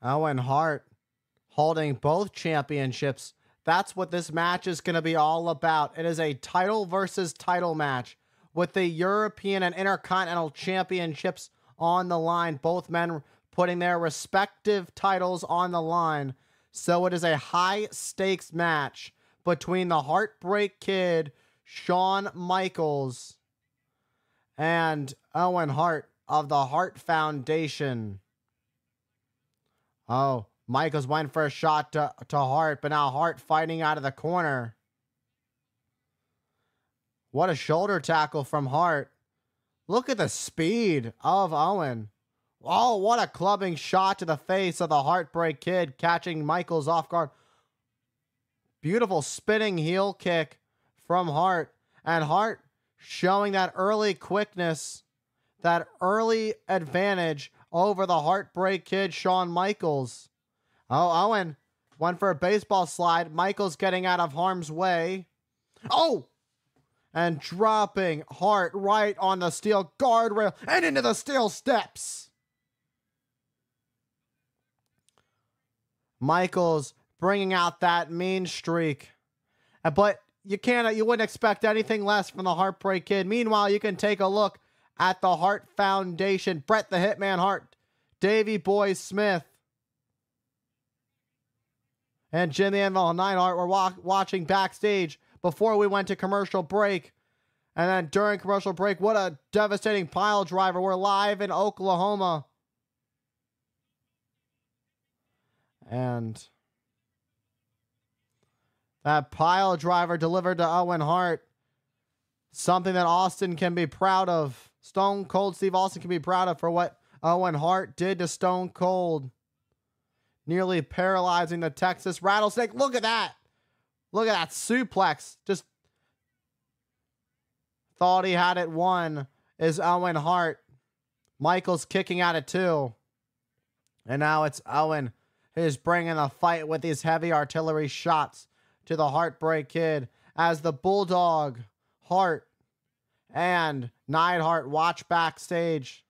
Owen Hart holding both championships. That's what this match is going to be all about. It is a title versus title match with the European and Intercontinental Championships on the line. Both men putting their respective titles on the line. So it is a high-stakes match between the Heartbreak Kid, Shawn Michaels, and Owen Hart of the Hart Foundation. Oh, Michaels went for a shot to Hart, but now Hart fighting out of the corner. What a shoulder tackle from Hart. Look at the speed of Owen. Oh, what a clubbing shot to the face of the Heartbreak Kid, catching Michaels off guard. Beautiful spinning heel kick from Hart. And Hart showing that early quickness, that early advantage over the Heartbreak Kid, Shawn Michaels. Oh, Owen went for a baseball slide. Michaels getting out of harm's way. Oh! And dropping Hart right on the steel guardrail and into the steel steps. Michaels bringing out that mean streak. But you wouldn't expect anything less from the Heartbreak Kid. Meanwhile, you can take a look at the Hart Foundation. Bret the Hitman Hart, Davey Boy Smith, and Jim the Anvil Neidhart were watching backstage before we went to commercial break. And then during commercial break, what a devastating pile driver. We're live in Oklahoma. And that pile driver delivered to Owen Hart. Something that Austin can be proud of. Stone Cold Steve Austin can be proud of for what Owen Hart did to Stone Cold. Nearly paralyzing the Texas Rattlesnake. Look at that. Look at that suplex. Just thought he had it won is Owen Hart. Michaels kicking out at 2. And now it's Owen who's bringing the fight with these heavy artillery shots to the Heartbreak Kid as the Bulldog, Hart, and Neidhart watch backstage,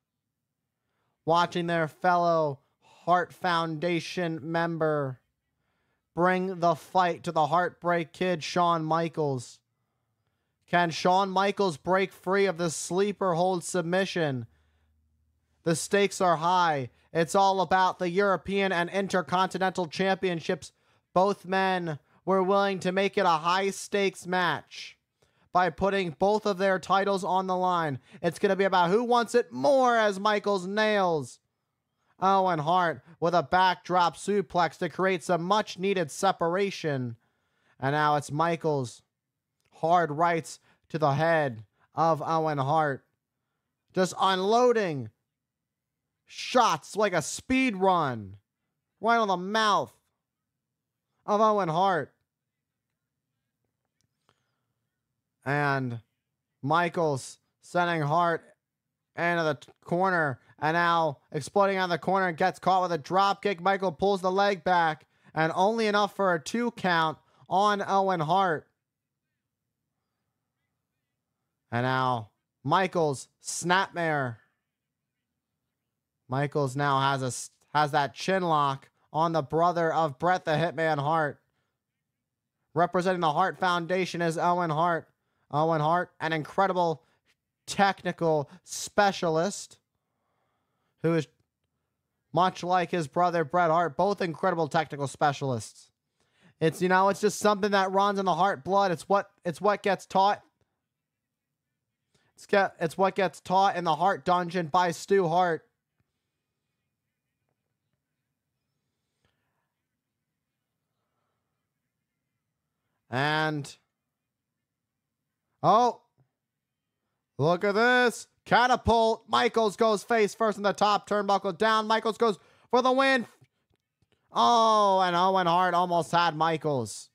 watching their fellow Hart Foundation member bring the fight to the Heartbreak Kid, Shawn Michaels. Can Shawn Michaels break free of the sleeper hold submission? The stakes are high. It's all about the European and Intercontinental Championships. Both men were willing to make it a high-stakes match by putting both of their titles on the line. It's going to be about who wants it more as Michaels nails Owen Hart with a backdrop suplex to create some much-needed separation. And now it's Michaels. Hard rights to the head of Owen Hart. Just unloading shots like a speed run right on the mouth of Owen Hart. And Michaels sending Hart into the corner, and now exploding out of the corner and gets caught with a drop kick. Michael pulls the leg back, and only enough for a 2 count on Owen Hart. And now Michaels snapmare. Michaels now has that chin lock on the brother of Bret the Hitman Hart. Representing the Hart Foundation is Owen Hart. Owen Hart, an incredible technical specialist who is much like his brother Bret Hart, both incredible technical specialists. It's just something that runs in the Hart blood. It's what gets taught. It's what gets taught in the Hart Dungeon by Stu Hart. And oh, look at this. Catapult. Michaels goes face first in the top turnbuckle down. Michaels goes for the win. Oh, and Owen Hart almost had Michaels.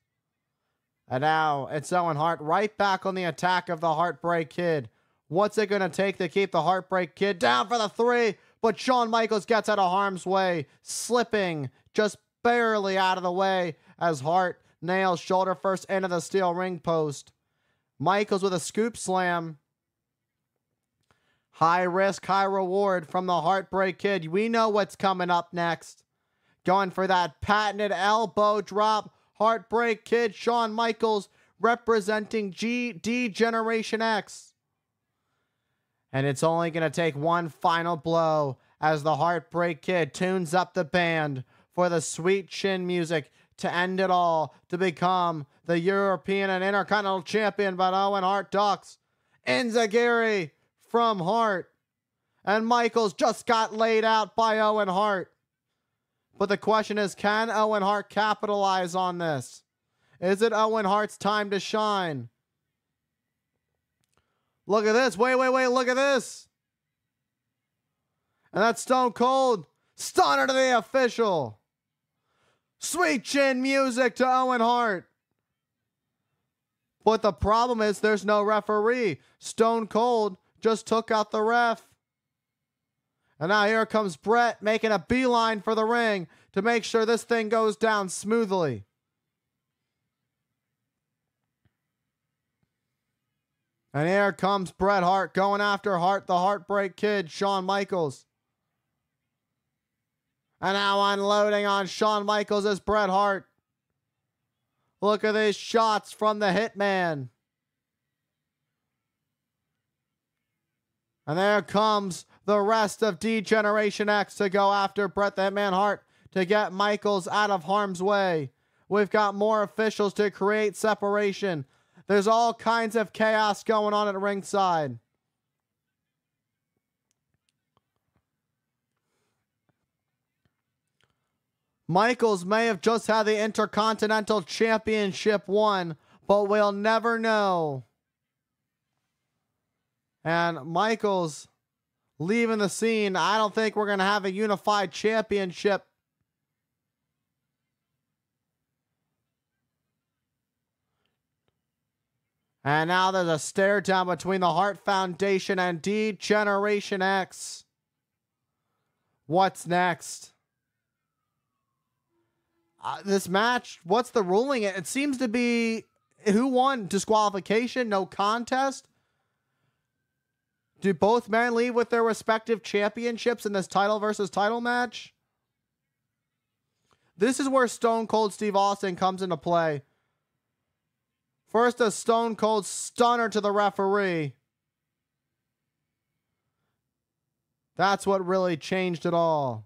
And now it's Owen Hart right back on the attack of the Heartbreak Kid. What's it going to take to keep the Heartbreak Kid down for the 3? But Shawn Michaels gets out of harm's way, slipping just barely out of the way as Hart nails shoulder first into the steel ring post. Michaels with a scoop slam. High risk, high reward from the Heartbreak Kid. We know what's coming up next. going for that patented elbow drop. Heartbreak Kid Shawn Michaels representing D-Generation X. And it's only going to take one final blow as the Heartbreak Kid tunes up the band for the sweet chin music to end it all, to become the European and Intercontinental Champion. But Owen Hart ducks. Enziguri from Hart. And Michaels just got laid out by Owen Hart. But the question is, can Owen Hart capitalize on this? Is it Owen Hart's time to shine? Look at this. Wait, look at this. And that's Stone Cold. Stunner to the official. Sweet chin music to Owen Hart. But the problem is there's no referee. Stone Cold just took out the ref. And now here comes Brett making a beeline for the ring to make sure this thing goes down smoothly. And here comes Bret Hart going after Hart, the Heartbreak Kid, Shawn Michaels. And now unloading on Shawn Michaels is Bret Hart. Look at these shots from the Hitman. And there comes the rest of D-Generation X to go after Bret the Hitman Hart to get Michaels out of harm's way. We've got more officials to create separation. There's all kinds of chaos going on at ringside. Michaels may have just had the Intercontinental Championship won, but we'll never know. And Michaels leaving the scene. I don't think we're going to have a unified championship. And now there's a stare down between the Hart Foundation and D-Generation X. What's next? This match, what's the ruling? It seems to be who won? Disqualification? No contest? Do both men leave with their respective championships in this title versus title match? This is where Stone Cold Steve Austin comes into play. First, a Stone Cold stunner to the referee. That's what really changed it all.